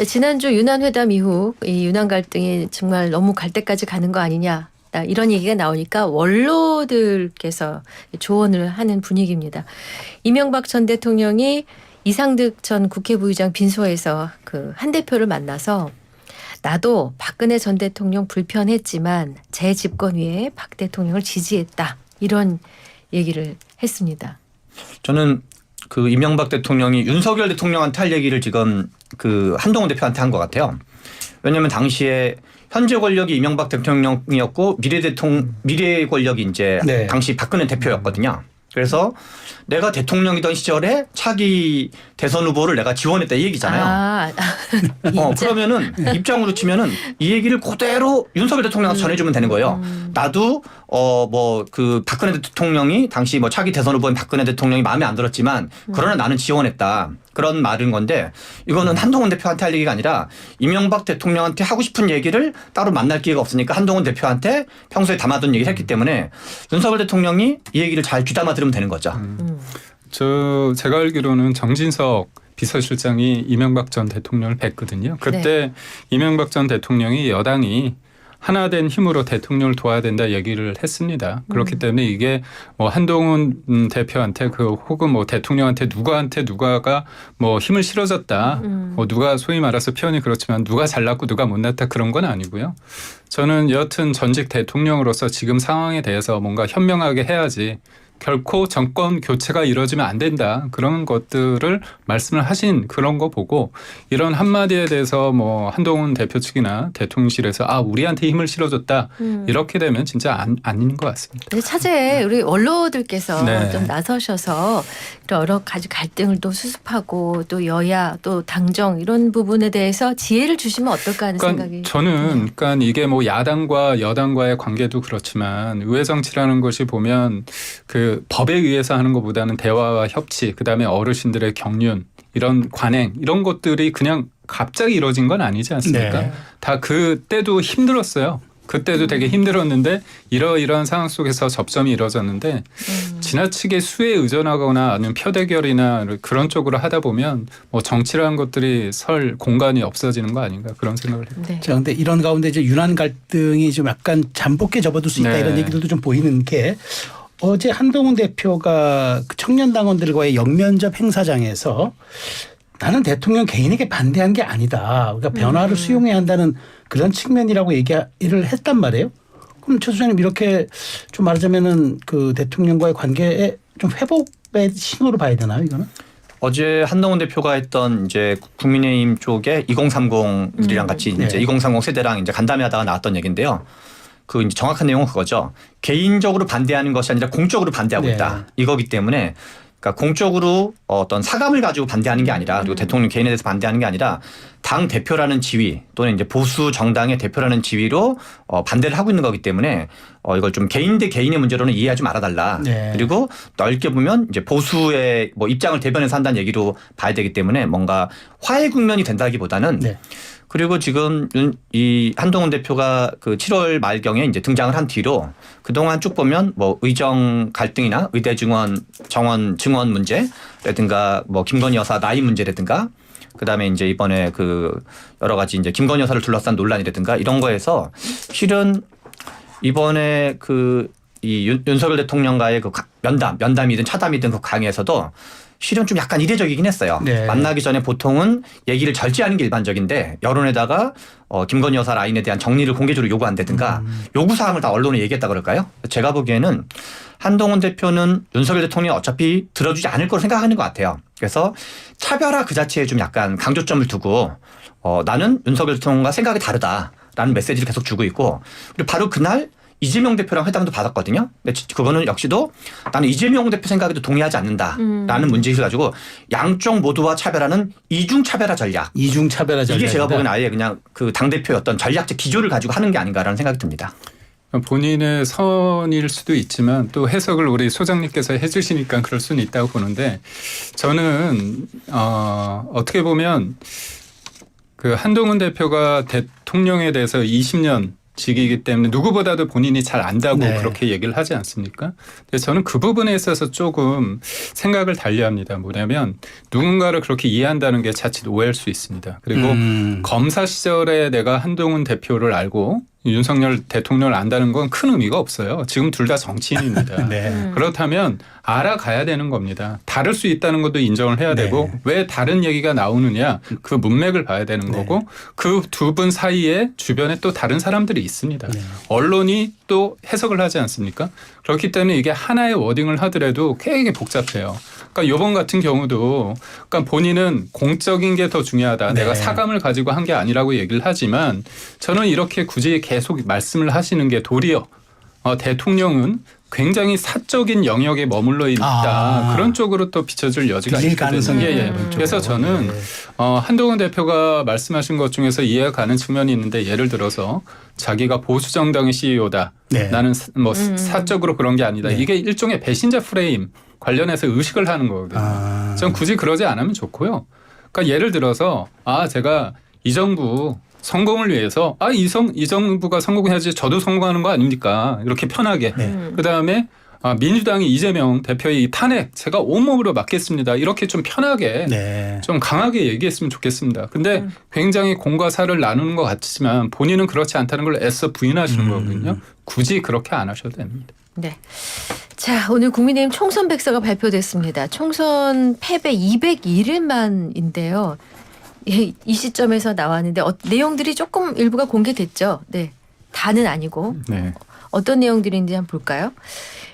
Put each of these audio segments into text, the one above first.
지난주 유난 회담 이후 이 유난 갈등이 정말 너무 갈 때까지 가는 거 아니냐. 이런 얘기가 나오니까 원로들께서 조언을 하는 분위기입니다. 이명박 전 대통령이 이상득 전 국회 부의장 빈소에서 그 한 대표를 만나서 나도 박근혜 전 대통령 불편했지만 제 집권 위에 박 대통령을 지지했다. 이런 얘기를 했습니다. 저는 그 이명박 대통령이 윤석열 대통령한테 할 얘기를 지금 그 한동훈 대표한테 한 것 같아요. 왜냐하면 당시에 현재 권력이 이명박 대통령이었고 미래 권력이 이제 네. 당시 박근혜 대표였거든요. 그래서 내가 대통령이던 시절에 차기 대선 후보를 내가 지원했다 이 얘기잖아요. 그러면은 입장으로 치면은 이 얘기를 그대로 윤석열 대통령한테 전해주면 되는 거예요. 나도 뭐 그 박근혜 대통령이 당시 뭐 차기 대선 후보인 박근혜 대통령이 마음에 안 들었지만 그러나 나는 지원했다. 그런 말인 건데 이거는 한동훈 대표한테 할 얘기가 아니라 이명박 대통령한테 하고 싶은 얘기를 따로 만날 기회가 없으니까 한동훈 대표한테 평소에 담아둔 얘기를 했기 때문에 윤석열 대통령이 이 얘기를 잘 귀담아 들으면 되는 거죠. 제가 알기로는 정진석 비서실장이 이명박 전 대통령을 뵀거든요. 그때 네. 이명박 전 대통령이 여당이 하나된 힘으로 대통령을 도와야 된다 얘기를 했습니다. 그렇기 때문에 이게 뭐 한동훈 대표한테 혹은 뭐 대통령한테 누가가 뭐 힘을 실어줬다. 뭐 누가 소위 말해서 표현이 그렇지만 누가 잘났고 누가 못났다 그런 건 아니고요. 저는 여튼 전직 대통령으로서 지금 상황에 대해서 뭔가 현명하게 해야지. 결코 정권 교체가 이루어지면 안 된다. 그런 것들을 말씀을 하신 그런 거 보고 이런 한마디에 대해서 뭐 한동훈 대표 측이나 대통령실에서 우리한테 힘을 실어줬다. 이렇게 되면 진짜 아닌 것 같습니다. 차제에 우리 원로들께서 네. 좀 나서셔서 여러 가지 갈등을 또 수습하고 또 여야 또 당정 이런 부분에 대해서 지혜를 주시면 어떨까 하는 생각이 저는 그러니까 이게 뭐 야당과 여당과의 관계도 그렇지만 의회 정치라는 것이 보면 그 법에 의해서 하는 것보다는 대화와 협치, 그다음에 어르신들의 경륜, 이런 관행 이런 것들이 그냥 갑자기 이루어진 건 아니지 않습니까? 네. 다 그때도 힘들었어요. 그때도 되게 힘들었는데 이러이러한 상황 속에서 접점이 이루어졌는데 지나치게 수에 의존하거나 아니면 표대결이나 그런 쪽으로 하다 보면 뭐 정치라는 것들이 설 공간이 없어지는 거 아닌가 그런 생각을 해요. 네. 자, 근데 이런 가운데 이제 유난 갈등이 좀 약간 잠복해 접어들 수 있다 네. 이런 얘기들도 좀 보이는 게 어제 한동훈 대표가 그 청년 당원들과의 영면접 행사장에서 나는 대통령 개인에게 반대한 게 아니다. 그러니까 변화를 수용해야 한다는 그런 측면이라고 얘기를 했단 말이에요. 그럼 최 소장님 이렇게 좀 말하자면은 그 대통령과의 관계에 좀 회복의 신호로 봐야 되나요, 이거는? 어제 한동훈 대표가 했던 이제 국민의힘 쪽에 2030들이랑 같이 이제 네. 2030 세대랑 이제 간담회하다가 나왔던 얘기인데요. 그 이제 정확한 내용은 그거죠. 개인적으로 반대하는 것이 아니라 공적으로 반대하고 네. 있다. 이거기 때문에 그러니까 공적으로 어떤 사감을 가지고 반대하는 게 아니라 그리고 대통령 개인에 대해서 반대하는 게 아니라 당 대표라는 지위 또는 이제 보수 정당의 대표라는 지위로 반대를 하고 있는 거기 때문에 이걸 좀 개인 대 개인의 문제로는 이해하지 말아달라. 네. 그리고 넓게 보면 이제 보수의 뭐 입장을 대변해서 한다는 얘기로 봐야 되기 때문에 뭔가 화해 국면이 된다기보다는 네. 그리고 지금 이 한동훈 대표가 그 7월 말경에 이제 등장을 한 뒤로 그동안 쭉 보면 뭐 의정 갈등이나 의대 증원 문제라든가 뭐 김건희 여사 나이 문제라든가 그다음에 이제 이번에 그 여러 가지 이제 김건희 여사를 둘러싼 논란이라든가 이런 거에서 실은 이번에 그 이 윤석열 대통령과의 그 면담이든 차담이든 그 강의에서도 실은 좀 약간 이례적이긴 했어요. 네. 만나기 전에 보통은 얘기를 절제하는 게 일반적인데 여론에다가 김건희 여사 라인에 대한 정리를 공개적으로 요구한다든가 요구사항을 다 언론에 얘기했다 그럴까요? 제가 보기에는 한동훈 대표는 윤석열 대통령이 어차피 들어주지 않을 거로 생각하는 것 같아요. 그래서 차별화 그 자체에 좀 약간 강조점을 두고 나는 윤석열 대통령과 생각이 다르다라는 메시지를 계속 주고 있고 그리고 바로 그날 이재명 대표랑 회담도 받았거든요. 근데 그거는 역시도 나는 이재명 대표 생각에도 동의하지 않는다라는 문제를 가지고 양쪽 모두와 차별하는 이중 차별화 전략. 이중 차별화 전략. 이게 제가 보기에는 아예 그냥 그 당대표의 어떤 전략적 기조를 가지고 하는 게 아닌가라는 생각이 듭니다. 본인의 선일 수도 있지만 또 해석을 우리 소장님께서 해주시니까 그럴 수는 있다고 보는데 저는 어떻게 보면 그 한동훈 대표가 대통령에 대해서 20년 직이기 때문에 누구보다도 본인이 잘 안다고 네. 그렇게 얘기를 하지 않습니까? 근데 저는 그 부분에 있어서 조금 생각을 달리합니다. 뭐냐면 누군가를 그렇게 이해한다는 게 자칫 오해할 수 있습니다. 그리고 검사 시절에 내가 한동훈 대표를 알고 윤석열 대통령을 안다는 건 큰 의미가 없어요. 지금 둘 다 정치인입니다. 네. 그렇다면 알아가야 되는 겁니다. 다를 수 있다는 것도 인정을 해야 되고 왜 다른 얘기가 나오느냐 그 문맥을 봐야 되는 거고 그 두 분 사이에 주변에 또 다른 사람들이 있습니다. 언론이 또 해석을 하지 않습니까? 그렇기 때문에 이게 하나의 워딩을 하더라도 굉장히 복잡해요. 그러니까 이번 같은 경우도 그러니까 본인은 공적인 게 더 중요하다. 네. 내가 사감을 가지고 한 게 아니라고 얘기를 하지만 저는 이렇게 굳이 계속 말씀을 하시는 게 도리어 대통령은 굉장히 사적인 영역에 머물러 있다. 그런 쪽으로 또 비춰질 여지가 빌릴 있거든요. 가능성이 예. 있는 그래서 쪽으로. 저는 네. 한동훈 대표가 말씀하신 것 중에서 이해가 가는 측면이 있는데 예를 들어서 자기가 보수 정당의 CEO다. 네. 나는 뭐 사적으로 그런 게 아니다. 네. 이게 일종의 배신자 프레임 관련해서 의식을 하는 거거든요. 전 굳이 그러지 않으면 좋고요. 그러니까 예를 들어서 제가 이 정부 성공을 위해서 이 정부가 성공해야지 저도 성공하는 거 아닙니까? 이렇게 편하게. 그다음에 민주당이 이재명 대표의 이 탄핵 제가 온몸으로 막겠습니다. 이렇게 좀 편하게 네. 좀 강하게 얘기했으면 좋겠습니다. 근데 굉장히 공과 사를 나누는 것 같지만 본인은 그렇지 않다는 걸 애써 부인하시는 거거든요. 굳이 그렇게 안 하셔도 됩니다. 네. 자, 오늘 국민의힘 총선 백서가 발표됐습니다. 총선 패배 201일 만인데요. 이 시점에서 나왔는데 내용들이 조금 일부가 공개됐죠. 네. 다는 아니고. 네. 어떤 내용들인지 한번 볼까요?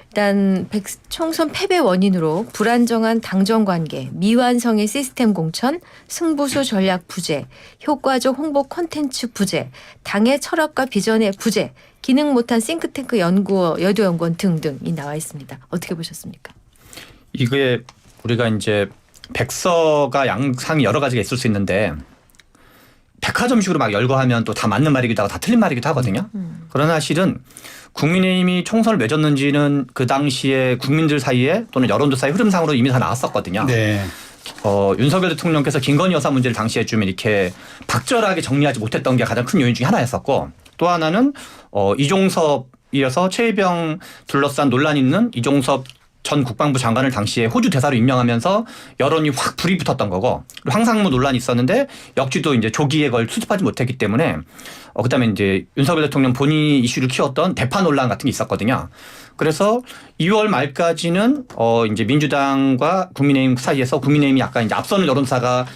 일단 총선 패배 원인으로 불안정한 당정 관계, 미완성의 시스템 공천, 승부수 전략 부재, 효과적 홍보 콘텐츠 부재, 당의 철학과 비전의 부재, 기능 못한 싱크탱크 여도연구원 등등이 나와 있습니다. 어떻게 보셨습니까? 이게 우리가 이제 백서가 양상이 여러 가지가 있을 수 있는데 백화점식으로 막 열거하면 또 다 맞는 말이기도 하고 다 틀린 말이기도 하거든요. 그러나 실은 국민의힘이 총선을 맺었는지는 그 당시에 국민들 사이에 또는 여론들 사이 흐름상으로 이미 다 나왔었거든요. 네. 윤석열 대통령께서 김건희 여사 문제를 당시에 좀 이렇게 박절하게 정리하지 못했던 게 가장 큰 요인 중에 하나였었고 또 하나는 이종섭이어서 최혜병 둘러싼 논란이 있는 이종섭 전 국방부 장관을 당시에 호주 대사로 임명하면서 여론이 확 불이 붙었던 거고 황상무 논란이 있었는데 역시도 이제 조기에 그걸 수습하지 못했기 때문에 그다음에 이제 윤석열 대통령 본인이 이슈를 키웠던 대파 논란 같은 게 있었거든요. 그래서 2월 말까지는 이제 민주당과 국민의힘 사이에서 국민의힘이 약간 이제 앞서는 여론사가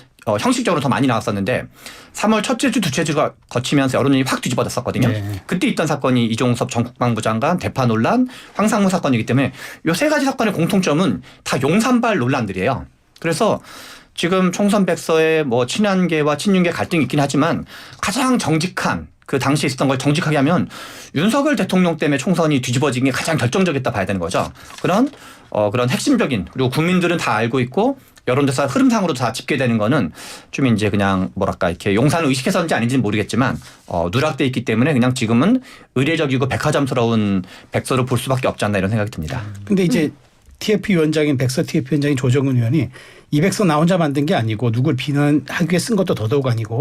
형식적으로 더 많이 나왔었는데 3월 첫째 주, 둘째 주가 거치면서 여론이 확 뒤집어졌었거든요. 네. 그때 있던 사건이 이종섭 전 국방부 장관, 대파 논란, 황상무 사건이기 때문에 이 세 가지 사건의 공통점은 다 용산발 논란들이에요. 그래서 지금 총선 백서에 뭐 친한계와 친윤계 갈등이 있긴 하지만 가장 정직한 그 당시에 있었던 걸 정직하게 하면 윤석열 대통령 때문에 총선이 뒤집어진 게 가장 결정적이었다 봐야 되는 거죠. 그런 핵심적인 그리고 국민들은 다 알고 있고 여론조사 흐름상으로 다 집계되는 거는 좀 이제 그냥 뭐랄까 이렇게 용산을 의식해서인지 아닌지는 모르겠지만 누락돼 있기 때문에 그냥 지금은 의례적이고 백화점스러운 백서로 볼 수밖에 없지 않나 이런 생각이 듭니다. 근데 이제 TF위원장인 백서 TF위원장인 조정은 의원이 이 백서 나 혼자 만든 게 아니고 누굴 비난하기 위해 쓴 것도 더더욱 아니고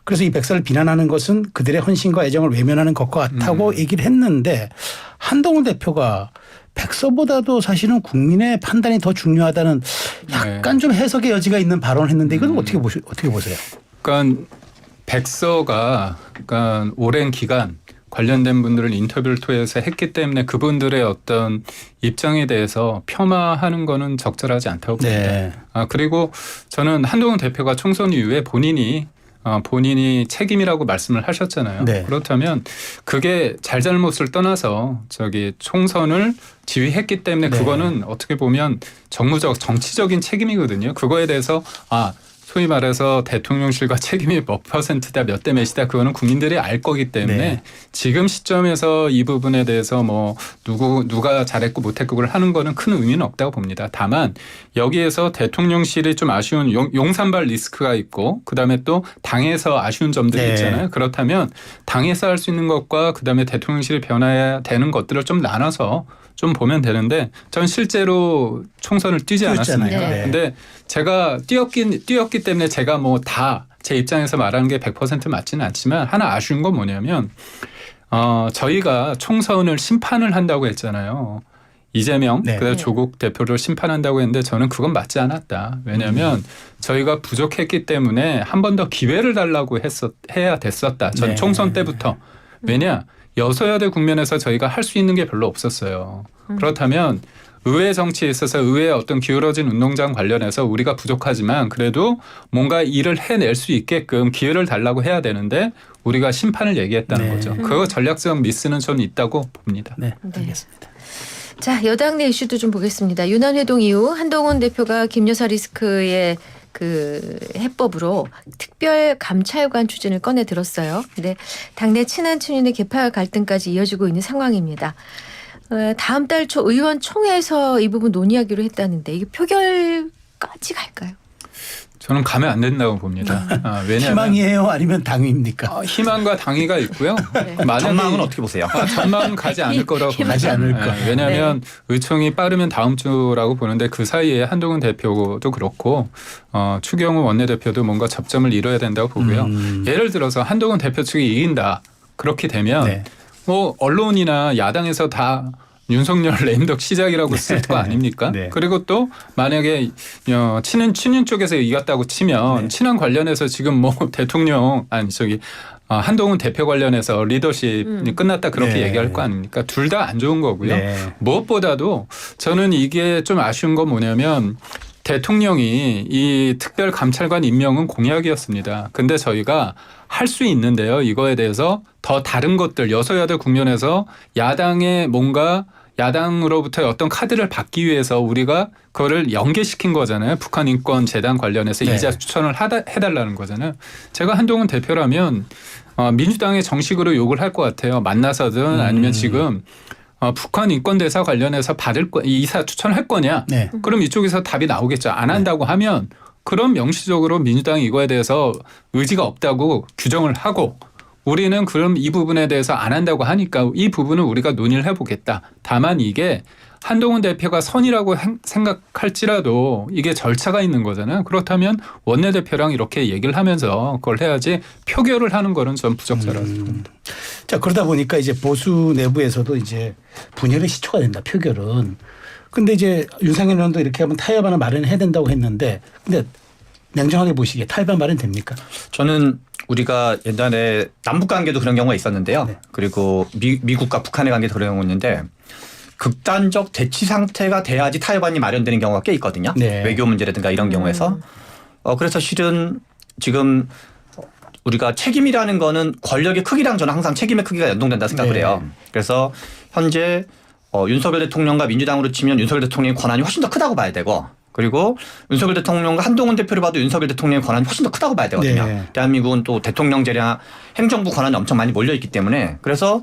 그래서 이 백서를 비난하는 것은 그들의 헌신과 애정을 외면하는 것과 같다고 얘기를 했는데 한동훈 대표가 백서보다도 사실은 국민의 판단이 더 중요하다는 약간 좀 해석의 여지가 있는 발언을 했는데 이건 어떻게 보세요? 그러니까 백서가 그러니까 오랜 기간 관련된 분들을 인터뷰를 통해서 했기 때문에 그분들의 어떤 입장에 대해서 폄하하는 거는 적절하지 않다고 봅니다. 네. 그리고 저는 한동훈 대표가 총선 이후에 본인이 책임이라고 말씀을 하셨잖아요. 네. 그렇다면 그게 잘잘못을 떠나서 총선을 지휘했기 때문에 네. 그거는 어떻게 보면 정치적인 책임이거든요. 그거에 대해서 소위 말해서 대통령실과 책임이 몇 %다 몇 대 몇이다 그거는 국민들이 알 거기 때문에 네. 지금 시점에서 이 부분에 대해서 뭐 누가 잘했고 못했고 그걸 하는 거는 큰 의미는 없다고 봅니다. 다만 여기에서 대통령실이 좀 아쉬운 용산발 리스크가 있고 그다음에 또 당에서 아쉬운 점들이 네. 있잖아요. 그렇다면 당에서 할 수 있는 것과 그다음에 대통령실이 변화해야 되는 것들을 좀 나눠서 좀 보면 되는데 전 실제로 총선을 뛰지 않았습니다. 네. 근데 제가 뛰었기 때문에 제가 뭐 다 제 입장에서 말하는 게 100% 맞지는 않지만 하나 아쉬운 건 뭐냐면 저희가 총선을 심판을 한다고 했잖아요. 이재명, 네. 그다음 조국 대표를 심판한다고 했는데 저는 그건 맞지 않았다. 왜냐하면 저희가 부족했기 때문에 한 번 더 기회를 달라고 해야 됐었다. 전 네. 총선 때부터. 왜냐? 여소야대 국면에서 저희가 할 수 있는 게 별로 없었어요. 그렇다면 의회 정치에 있어서 의회의 어떤 기울어진 운동장 관련해서 우리가 부족하지만 그래도 뭔가 일을 해낼 수 있게끔 기회를 달라고 해야 되는데 우리가 심판을 얘기했다는 네. 거죠. 그거 전략적 미스는 저는 있다고 봅니다. 네, 네. 알겠습니다. 자, 여당 내 이슈도 좀 보겠습니다. 유난회동 이후 한동훈 대표가 김여사 리스크의 그 해법으로 특별 감찰관 추진을 꺼내 들었어요. 근데 당내 친한 친윤의 계파 갈등까지 이어지고 있는 상황입니다. 다음 달 초 의원총회에서 이 부분 논의하기로 했다는데 이게 표결까지 갈까요? 저는 가면 안 된다고 봅니다. 왜냐하면 희망이에요, 아니면 당위입니까? 희망과 당위가 있고요. 네. 만약에 전망은 어떻게 보세요? 전망은 가지 않을 거라고 봅니다. 가지 않을 거. 왜냐하면 의총이 빠르면 다음 주라고 보는데 그 사이에 한동훈 대표도 그렇고 추경호 원내대표도 뭔가 접점을 이뤄야 된다고 보고요. 예를 들어서 한동훈 대표 측이 이긴다. 그렇게 되면 네. 뭐 언론이나 야당에서 다 윤석열 레임덕 시작이라고 쓸 거 아닙니까? 네. 그리고 또 만약에 친윤 쪽에서 이겼다고 치면 네. 친한 관련해서 지금 뭐 대통령 한동훈 대표 관련해서 리더십이 끝났다 그렇게 네. 얘기할 거 아닙니까? 둘 다 안 좋은 거고요. 네. 무엇보다도 저는 이게 좀 아쉬운 건 뭐냐면 대통령이 이 특별 감찰관 임명은 공약이었습니다. 근데 저희가 할 수 있는데요. 이거에 대해서 더 다른 것들 여소야대 국면에서 야당의 뭔가 야당으로부터의 어떤 카드를 받기 위해서 우리가 그거를 연계시킨 거잖아요. 북한 인권 재단 관련해서 네. 이자 추천을 해달라는 거잖아요. 제가 한동훈 대표라면 민주당에 정식으로 욕을 할 것 같아요. 만나서든 아니면 지금 북한 인권 대사 관련해서 이사 추천할 거냐? 네. 그럼 이쪽에서 답이 나오겠죠. 안 한다고 하면 그럼 명시적으로 민주당이 이거에 대해서 의지가 없다고 규정을 하고 우리는 그럼 이 부분에 대해서 안 한다고 하니까 이 부분은 우리가 논의를 해보겠다. 다만 이게 한동훈 대표가 선이라고 생각할지라도 이게 절차가 있는 거잖아요. 그렇다면 원내대표랑 이렇게 얘기를 하면서 그걸 해야지 표결을 하는 거는 전 부적절하다고 봅니다. 자, 그러다 보니까 이제 보수 내부에서도 이제 분열의 시초가 된다, 표결은. 근데 이제 윤상현 의원도 이렇게 하면 타협안을 마련해야 된다고 했는데 근데 냉정하게 보시기에 타협안 마련 됩니까? 저는 우리가 옛날에 남북 관계도 그런 경우가 있었는데요. 네. 그리고 미국과 북한의 관계도 그런 경우가 있는데 극단적 대치 상태가 돼야지 타협안이 마련되는 경우가 꽤 있거든요. 네. 외교 문제라든가 이런 경우에서. 그래서 실은 지금 우리가 책임이라는 거는 권력의 크기랑 저는 항상 책임의 크기가 연동된다 생각을 네. 해요. 그래서 현재 윤석열 대통령과 민주당으로 치면 윤석열 대통령의 권한이 훨씬 더 크다고 봐야 되고 그리고 윤석열 대통령과 한동훈 대표를 봐도 윤석열 대통령의 권한이 훨씬 더 크다고 봐야 되거든요. 네. 대한민국은 또 대통령제냐 행정부 권한이 엄청 많이 몰려있기 때문에 그래서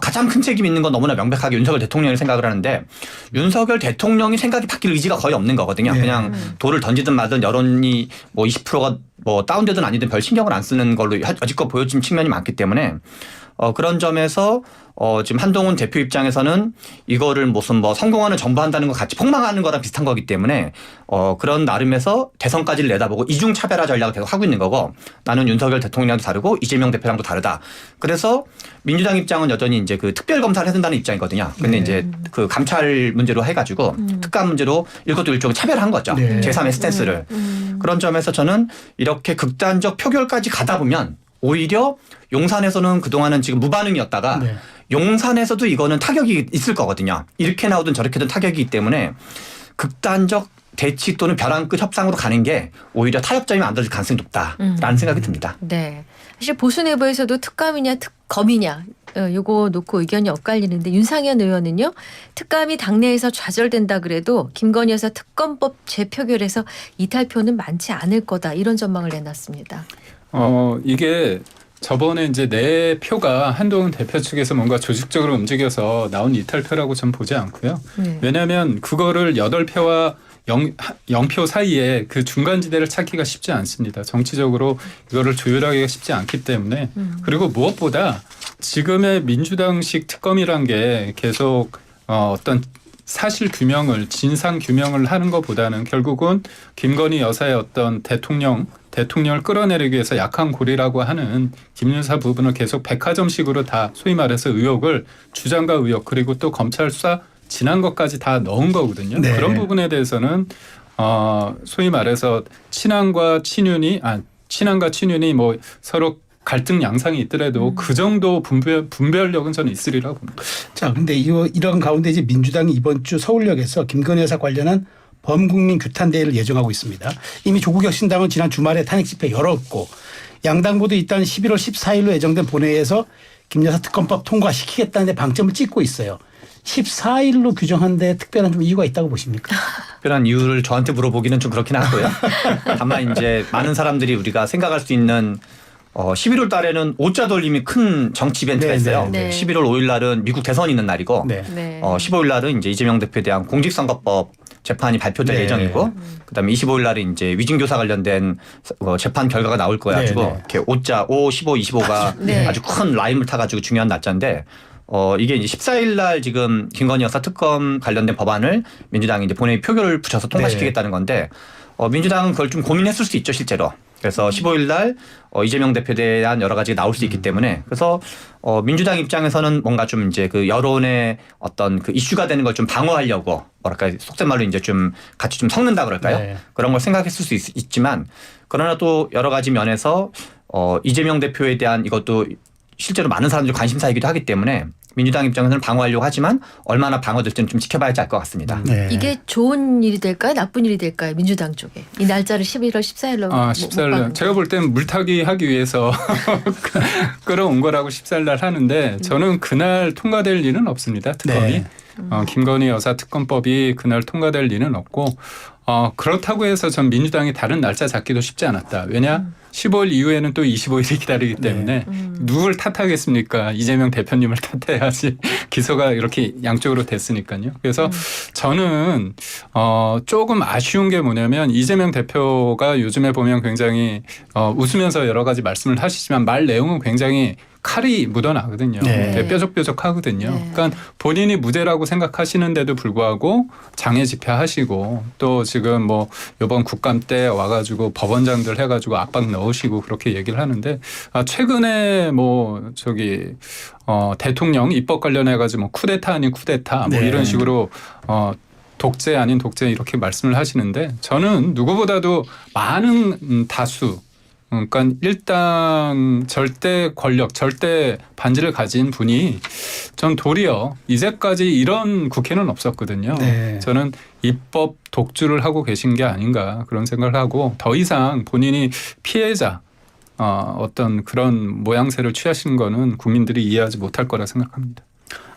가장 큰 책임이 있는 건 너무나 명백하게 윤석열 대통령이 생각을 하는데 윤석열 대통령이 생각이 바뀔 의지가 거의 없는 거거든요. 네. 그냥 돌을 던지든 마든 여론이 뭐 20%가 뭐 다운되든 아니든 별 신경을 안 쓰는 걸로 여지껏 보여진 측면이 많기 때문에 그런 점에서 지금 한동훈 대표 입장에서는 이거를 무슨 뭐 성공하는 정부한다는 것 같이 폭망하는 거랑 비슷한 거기 때문에 그런 나름에서 대선까지를 내다보고 이중 차별화 전략을 계속 하고 있는 거고 나는 윤석열 대통령이랑도 다르고 이재명 대표랑도 다르다. 그래서 민주당 입장은 여전히 이제 그 특별 검사를 해준다는 입장이거든요. 근데 이제 그 감찰 문제로 해가지고 특감 문제로 이것도 일종의 차별한 거죠. 네. 제3의 스탠스를. 그런 점에서 저는 이렇게 극단적 표결까지 가다 보면 오히려 용산에서는 그동안은 지금 무반응이었다가 네. 용산에서도 이거는 타격이 있을 거거든요. 이렇게 나오든 저렇게든 타격이기 때문에 극단적 대치 또는 벼랑 끝 협상으로 가는 게 오히려 타협점이 만들어질 가능성이 높다라는 생각이 듭니다. 네. 사실 보수 내부에서도 특감이냐 특검이냐 요거 놓고 의견이 엇갈리는데 윤상현 의원은요. 특감이 당내에서 좌절된다 그래도 김건희 여사 특검법 재표결에서 이탈표는 많지 않을 거다. 이런 전망을 내놨습니다. 이게 저번에 이제 내 표가 한동훈 대표 측에서 뭔가 조직적으로 움직여서 나온 이탈표라고 전 보지 않고요. 왜냐하면 그거를 8표와 0표 사이에 그 중간지대를 찾기가 쉽지 않습니다. 정치적으로 이거를 조율하기가 쉽지 않기 때문에 그리고 무엇보다 지금의 민주당식 특검이란 게 계속 어떤 사실 규명을 진상 규명을 하는 것보다는 결국은 김건희 여사의 어떤 대통령 대통령을 끌어내리기 위해서 약한 고리라고 하는 김윤사 부분을 계속 백화점식으로 다 소위 말해서 의혹을 주장과 의혹 그리고 또 검찰 수사 지난 것까지 다 넣은 거거든요. 네. 그런 부분에 대해서는 소위 말해서 친한과 친윤이 뭐 서로 갈등 양상이 있더라도 그 정도 분별력은 저는 있으리라고 봅니다. 자, 근데 이런 가운데 이제 민주당이 이번 주 서울역에서 김건희 여사 관련한 범국민 규탄 대회를 예정하고 있습니다. 이미 조국 혁신당은 지난 주말에 탄핵 집회 열었고 양당 모두 일단 11월 14일로 예정된 본회의에서 김 여사 특검법 통과시키겠다는 데 방점을 찍고 있어요. 14일로 규정한 데 특별한 좀 이유가 있다고 보십니까? 특별한 이유를 저한테 물어보기는 좀 그렇긴 하고요. 다만 이제 많은 사람들이 우리가 생각할 수 있는 11월 달에는 오자 돌림이 큰 정치 이벤트가 네, 있어요. 네. 11월 5일 날은 미국 대선이 있는 날이고 네. 네. 15일 날은 이제 이재명 대표에 대한 공직선거법 재판이 발표될 네. 예정이고 그다음에 25일 날은 이제 위증교사 관련된 재판 결과가 나올 거야 가지고 네, 네. 이렇게 5자 5, 15, 25가 네. 아주 큰 라임을 타가지고 중요한 날짜인데 이게 이제 14일 날 지금 김건희 여사 특검 관련된 법안을 민주당이 이제 본회의 표결을 붙여서 통과시키겠다는 건데 민주당은 그걸 좀 고민했을 수 있죠 실제로. 그래서 15일 날 이재명 대표에 대한 여러 가지가 나올 수 있기 때문에 그래서 민주당 입장에서는 뭔가 좀 이제 그 여론의 어떤 그 이슈가 되는 걸 좀 방어하려고 뭐랄까 속된 말로 이제 좀 같이 좀 섞는다 그럴까요? 네. 그런 걸 생각했을 수 있지만 그러나 또 여러 가지 면에서 이재명 대표에 대한 이것도 실제로 많은 사람들이 관심사이기도 하기 때문에 민주당 입장에서는 방어하려고 하지만 얼마나 방어될지는 좀 지켜봐야지 알 것 같습니다. 네. 이게 좋은 일이 될까요? 나쁜 일이 될까요? 민주당 쪽에. 이 날짜를 11월 14일로 14일 제가 볼 때는 물타기 하기 위해서 끌어온 거라고 14일 날 하는데 저는 그날 통과될 일은 없습니다. 특검이. 네. 김건희 여사 특검법이 그날 통과될 리는 없고 그렇다고 해서 전 민주당이 다른 날짜 잡기도 쉽지 않았다. 왜냐 15일 이후에는 또 25일이 기다리기 때문에 누굴 탓하겠습니까? 이재명 대표님을 탓해야지 기소가 이렇게 양쪽으로 됐으니까요. 그래서 저는 조금 아쉬운 게 뭐냐면 이재명 대표가 요즘에 보면 굉장히 웃으면서 여러 가지 말씀을 하시지만 말 내용은 굉장히 칼이 묻어나거든요. 네. 뾰족뾰족하거든요. 네. 그러니까 본인이 무죄라고 생각하시는데도 불구하고 장애 집회하시고 또 지금 뭐 이번 국감 때 와가지고 법원장들 해가지고 압박 넣으시고 그렇게 얘기를 하는데 최근에 뭐 대통령 입법 관련해가지고 뭐 쿠데타 아닌 쿠데타 뭐 네. 이런 식으로 독재 아닌 독재 이렇게 말씀을 하시는데 저는 누구보다도 많은 다수 그러니까 일당 절대 권력, 절대 반지를 가진 분이 전 도리어 이제까지 이런 국회는 없었거든요. 네. 저는 입법 독주를 하고 계신 게 아닌가 그런 생각을 하고 더 이상 본인이 피해자 어떤 그런 모양새를 취하시는 거는 국민들이 이해하지 못할 거라 생각합니다.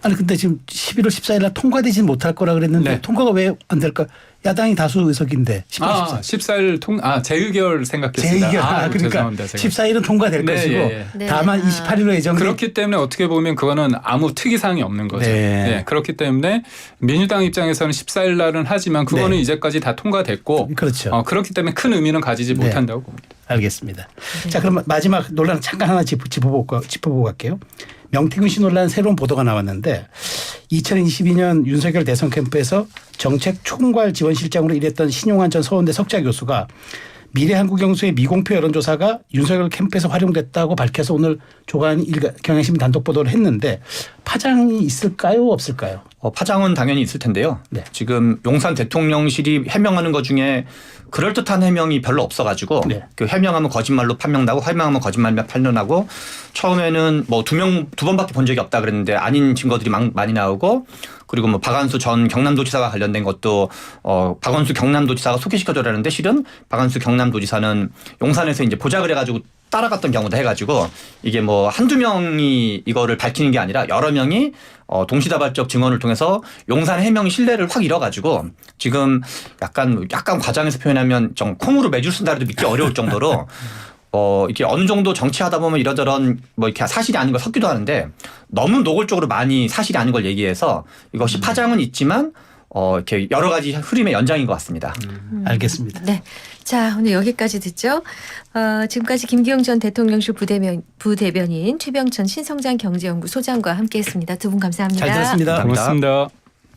아니 근데 지금 11월 14일 날 통과되지 못할 거라 그랬는데 네. 통과가 왜 안 될까? 야당이 다수 의석인데 11월 14일. 14일 재의결 생각했습니다. 그러니까 죄송합니다. 제가. 14일은 통과될 네, 것이고 예, 네. 다만 28일로 예정된 그렇기 때문에 어떻게 보면 그거는 아무 특이사항이 없는 거죠. 네. 네, 그렇기 때문에 민주당 입장에서는 14일 날은 하지만 그거는 네. 이제까지 다 통과됐고 그렇죠. 그렇기 때문에 큰 의미는 가지지 네. 못한다고 봅니다. 알겠습니다. 자, 그럼 마지막 논란 잠깐 하나 짚어보고 갈게요. 명태균 씨 논란 새로운 보도가 나왔는데 2022년 윤석열 대선 캠프에서 정책 총괄 지원실장으로 일했던 신용환 전 서울대 석좌 교수가 미래한국연구소의 미공표 여론조사가 윤석열 캠프에서 활용됐다고 밝혀서 오늘 조간 경향신문 단독 보도를 했는데 파장이 있을까요? 없을까요? 파장은 당연히 있을 텐데요. 네. 지금 용산 대통령실이 해명하는 것 중에 그럴듯한 해명이 별로 없어가지고 네. 그 해명하면 거짓말로 판명나고 해명하면 거짓말로 판명나고 처음에는 뭐 두 번밖에 본 적이 없다 그랬는데 아닌 증거들이 많이 나오고 그리고 뭐 박한수 전 경남도지사와 관련된 것도 박원수 경남도지사가 소개시켜줘라는데 실은 박한수 경남도지사는 용산에서 이제 보작을 해가지고 따라갔던 경우도 해가지고 이게 뭐 한두 명이 이거를 밝히는 게 아니라 여러 명이 동시다발적 증언을 통해서 용산 해명이 신뢰를 확 잃어가지고 지금 약간 과장해서 표현하면 좀 콩으로 매줄 쓴다 해도 믿기 어려울 정도로 이렇게 어느 정도 정치하다 보면 이러저런 뭐 이렇게 사실이 아닌 걸 섞기도 하는데 너무 노골적으로 많이 사실이 아닌 걸 얘기해서 이것이 파장은 있지만 이렇게 여러 가지 흐름의 연장인 것 같습니다. 알겠습니다. 네. 자, 오늘 여기까지 듣죠. 지금까지 김기용 전 대통령실 부대변인 최병천 신성장 경제연구소장과 함께했습니다. 두 분 감사합니다. 잘 들었습니다. 감사합니다. 고맙습니다.